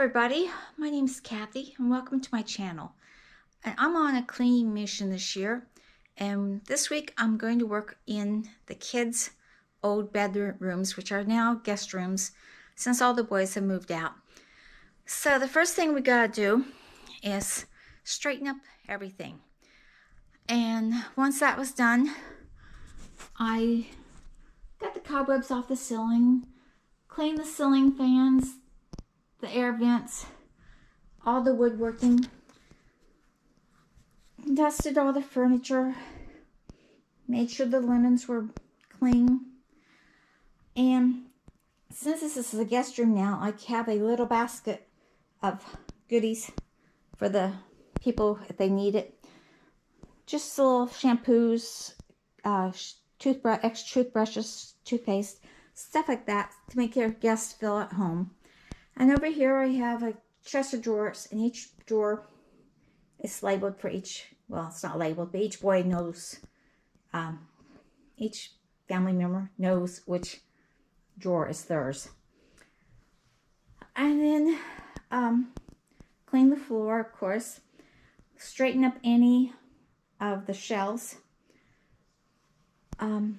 everybody, my name is Kathy and welcome to my channel. And I'm on a cleaning mission this year, and this week I'm going to work in the kids' old bedrooms, which are now guest rooms since all the boys have moved out. So the first thing we gotta do is straighten up everything. And once that was done, I got the cobwebs off the ceiling, cleaned the ceiling fans, the air vents, all the woodworking, dusted all the furniture, made sure the linens were clean. And since this is a guest room now, I have a little basket of goodies for the people if they need it. Just little shampoos, extra toothbrushes, toothpaste, stuff like that to make your guests feel at home. And over here I have a chest of drawers, and each drawer is labeled for each, well, it's not labeled, but each boy knows, each family member knows which drawer is theirs. And then clean the floor, of course, straighten up any of the shelves. Over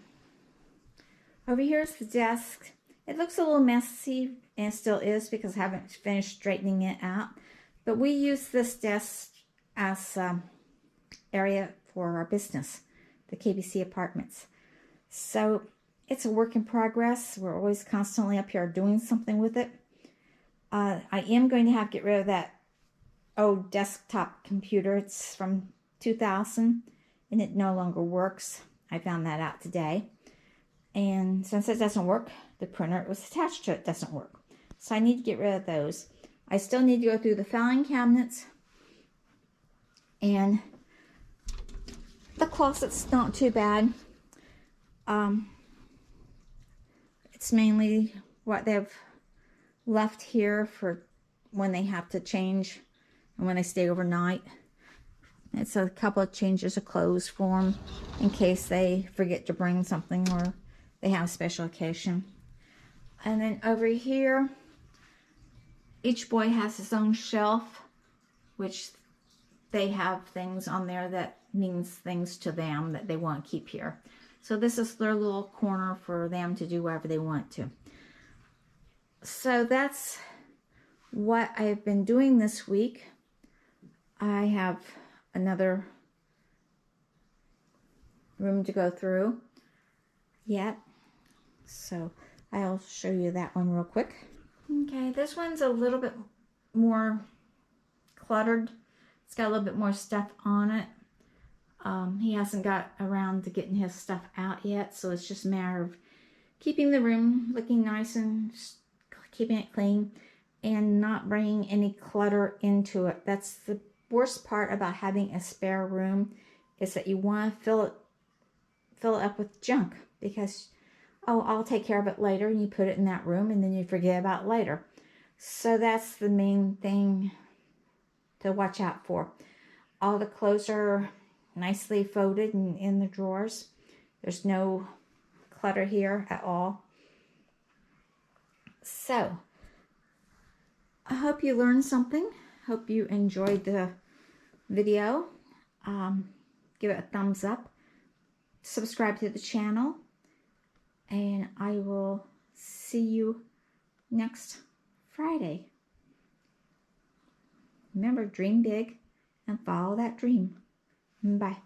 here is the desk. It looks a little messy, and it still is because I haven't finished straightening it out. But we use this desk as area for our business, the KBC Apartments. So it's a work in progress. We're always constantly up here doing something with it. I am going to have to get rid of that old desktop computer. It's from 2000 and it no longer works. I found that out today. And since it doesn't work, the printer it was attached to it doesn't work. So I need to get rid of those. I still need to go through the filing cabinets. And the closet's not too bad. It's mainly what they've left here for when they have to change and when they stay overnight. It's a couple of changes of clothes for them in case they forget to bring something or they have a special occasion. And then over here, each boy has his own shelf, which they have things on there that means things to them that they want to keep here. So this is their little corner for them to do whatever they want to. So that's what I've been doing this week. I have another room to go through yet. So I'll show you that one real quick. Okay, this one's a little bit more cluttered. It's got a little bit more stuff on it. He hasn't got around to getting his stuff out yet, so it's just a matter of keeping the room looking nice and keeping it clean and not bringing any clutter into it. That's the worst part about having a spare room, is that you want to fill it up with junk because, oh, I'll take care of it later, and you put it in that room and then you forget about it later. So that's the main thing to watch out for. All the clothes are nicely folded and in the drawers. There's no clutter here at all. So I hope you learned something. Hope you enjoyed the video. Give it a thumbs up. Subscribe to the channel. And I will see you next Friday. Remember, dream big and follow that dream. Bye.